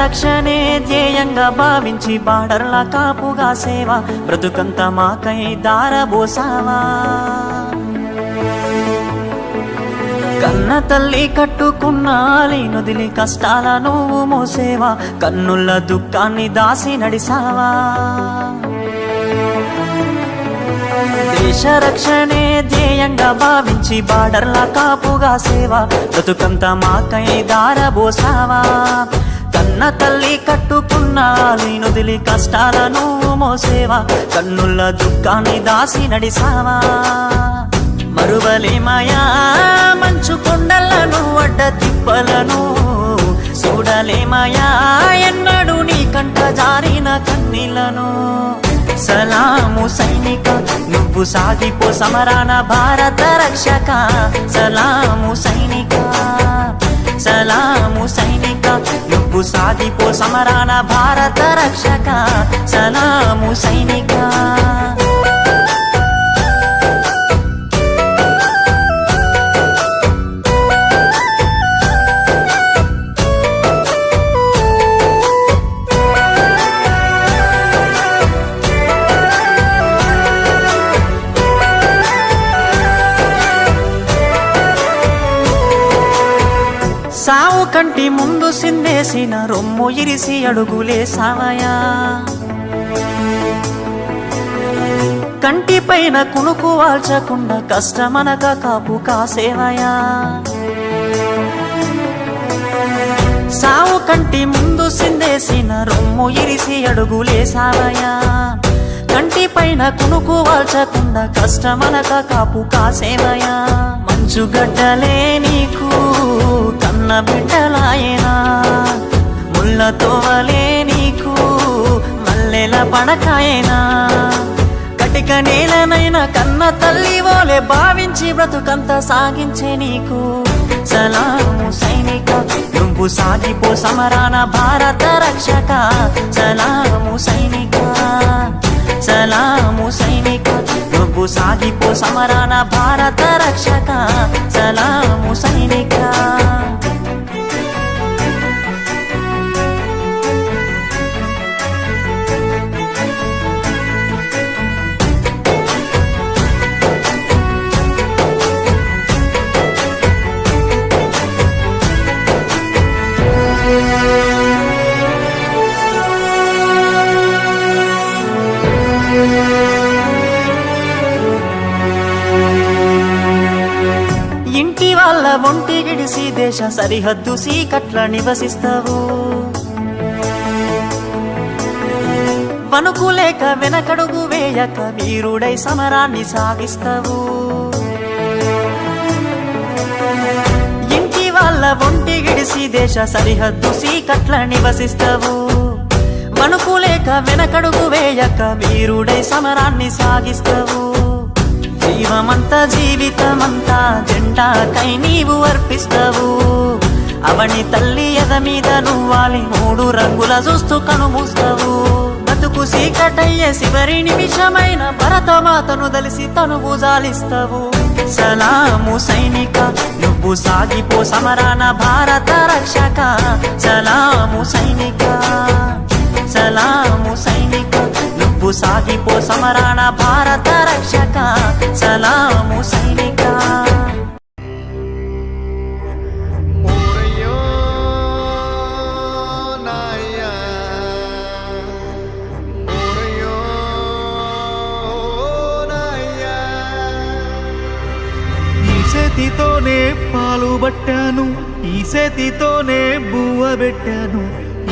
రక్షణే ధ్యేయంగా భావించి బార్డర్ల కాపుగా సేవ బ్రతుకంత మాకై దారబోసావా. కన్న తల్లి కట్టుకున్న ఆలినొదిలి కష్టాల నువ్వు మోసేవా, కన్నుల దుఃఖాన్ని దాసి నడిసావా. దేశ రక్షణే ధ్యేయంగా భావించి బార్డర్ల కాపుగా సేవ బ్రతుకంత మాకై దారబోసావా. కన్న తల్లి కట్టుకున్న ఆలినొదిలి కష్టాల నువ్వు మోసేవా, కన్నుల దుఃఖాన్ని దాసి నడిసావా. మరువలేమయా మంచు కొండలను అడ్డ తిప్పలను, చూడలేమయా ఎన్నడూ నీ కంట జారిన కన్నీళ్లను. సలాము సైనిక నువ్వు సాగిపో సమరాన భారత రక్షక. సలాము సైనిక, సలాము సైనిక నువ్వు సాగిపో సమరాన భారత రక్షక. సలాము సైనిక. సావు కంటి ముందు సిందేసిన రొమ్ము ఇరిసి అడుగులేసావయా. కంటి పైన కునుకు వాల్చకుండా కష్టమనక కాపు కాసేవయా. సావు కంటి ముందు సిందేసిన రొమ్ము ఇరిసి అడుగులేసావయా. కంటి పైన కునుకు వాల్చకుండా కష్టమనక కాపు కాసేవయా. మంచుగడ్డలే నీకు కన్న బిడ్డలాయనా, ముళ్ళతోవలే నీకు మల్లెల పడకాయనా. కటిక నేలనైనా కన్న తల్లి ఓలే భావించి బ్రతుకంత సాగించే నీకు. సలాము సైనిక నువ్వు సాగిపో సమరాన భారత రక్షక. సలాము సైనిక, సలాము సైనిక నువ్వు సాగిపో సమరాన భారత రక్షక. సలాము సైనిక. ఇంటి వాళ్ళ ఒంటి గిడిసి దేశ సరిహద్దు సీకట్ల నివసిస్తావు. వణుకులేక వెనకడుగు వేయక వీరుడై సమరాన్ని సాగిస్తావు. ఇంటి వాళ్ళ ఒంటి గిడిసి దేశ సరిహద్దు సీకట్ల నివసిస్తావు. వణుకులేక వెనకడుగు వేయక వీరుడై సమరాన్ని సాగిస్తావు. జీవమంతా జీవితమంతా జెండాకై నీవు అర్పిస్తావు. అవని తల్లి ఎద మీద నువ్వాలి మూడు రంగుల చూస్తూ కనుమూస్తావు. బతుకు సీకటయ్యే చివరి నిమిషమైన భరతమాతను దలిసి తనువు జాలిస్తావు. సలాము సైనిక నువ్వు సాగిపో సమరాన భారత రక్షక. సలాము సైనిక, సలాము సైనిక నువ్వు సాగిపో సమరాన భారత రక్షక. సలాము సైనిక. చేతితోనే పాలు పట్టాను, ఈ చేతితోనే బువ్వ పెట్టాను,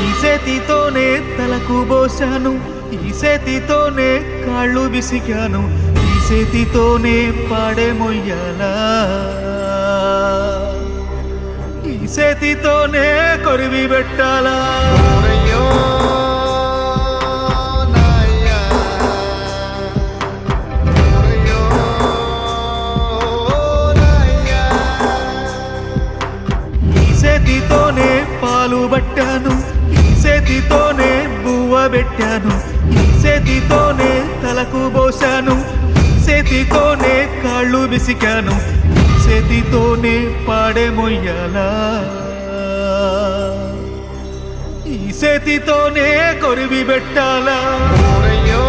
ఈ చేతితోనే తలకు పోసాను, ఈ చేతితోనే కాళ్ళు బిసికాను, ఈ చేతితోనే పాడే మొయ్యాలా, ఈ చేతితోనే కొరివి పెట్టాలా. చేతితోనే పాలు పట్టాను, ఈ చేతితోనే బువ్వ పెట్టాను, ఈ చేతితోనే తలకు పోసాను, ఈ చేతితోనే కాళ్ళు బిసికాను, ఈ చేతితోనే పాడే మొయ్యాలా, ఈ చేతితోనే కొరివి పెట్టాలా ఓరయ్యో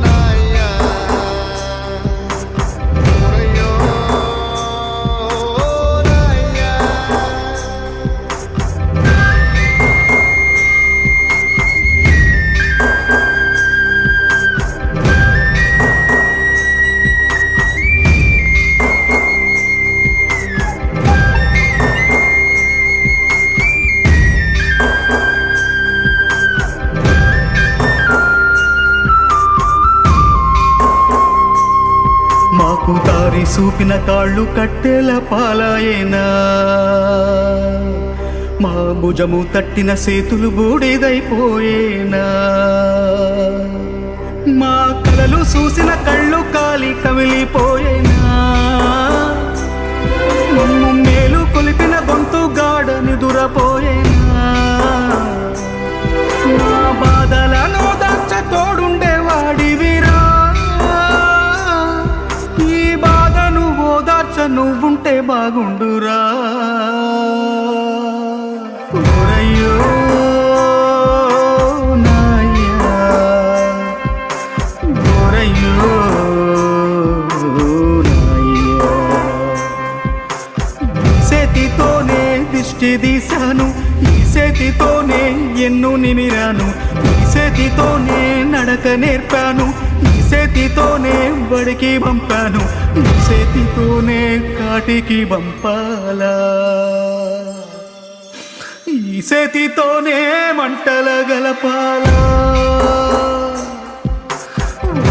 నాయ్యా ఓరయ్యో నాయ్యా మాకు దారి చూపిన కాళ్ళు కట్టెల పాలాయేనా మా భుజము తట్టిన చేతులు బూడిదైపోయేనా మా కలలు చూసిన కళ్ళు కాలి కమిలిపోయేనా మమ్ము మేలు కొలిపిన గొంతు గాఢ నిదురపోయేనా మా బాధలను దాచ తోడుండేవాడివిరా ఈ బాధను ఓదార్చ నువ్వుంటే బాగుండురా ఓరయ్యో నాయ్యా ఓరయ్యో నాయ్యా ఈ చేతితోనే దిష్టి తీశాను ఈ చేతితోనే ఎన్ను నిమిరాను ఈ చేతితోనే నడక నేర్పాను ఈ చేతితోనే బడికి పంపాను ఈ చేతితోనే కాటికి పంపాలా ఈ చేతితోనే మంటల గలపాలా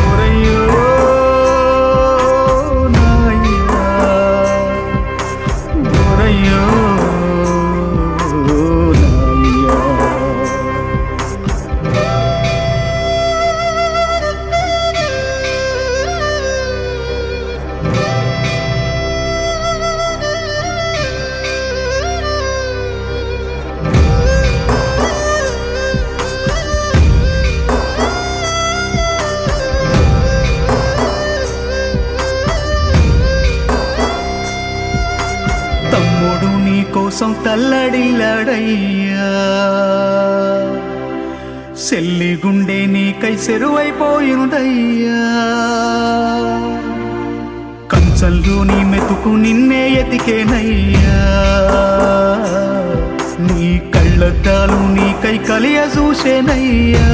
ఓరయ్యో నాయ్యా ఓరయ్యో నాయ్యా తమ్ముడు నీ కోసం తల్లడిల్లాడయ్యా సెల్లి గుండె నీకై సెరువైపోయిందయ్యా కంచంలో నీ మెతుకు నిన్నే ఎతికేనయ్యా నీ కళ్ళద్దాలు నీకై కలియ చూసేనయ్యా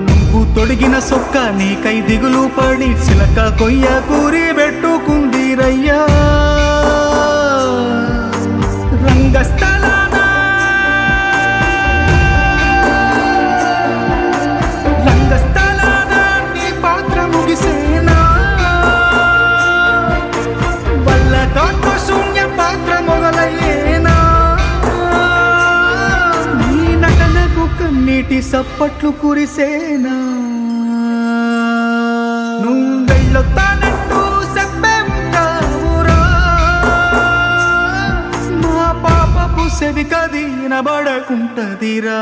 నువ్వు తొడిగిన సొక్క నీకై దిగులు పడి చిలక కొయ్య కూరి పెట్టుకుందిరయ్యా రంగస్థలాన రంగస్థలాన నీ పాత్ర ముగిసేనా వల్ల కాట శూన్య పాత్ర మొదలయ్యేనా నీ నటనకు కన్నీటి సప్పట్లు కురిసేనా నువ్వు వెళ్ళొత్తానంటూ చెప్పే ఉంటావురా మా పాపపు సెవి కదినబడకుంటదిరా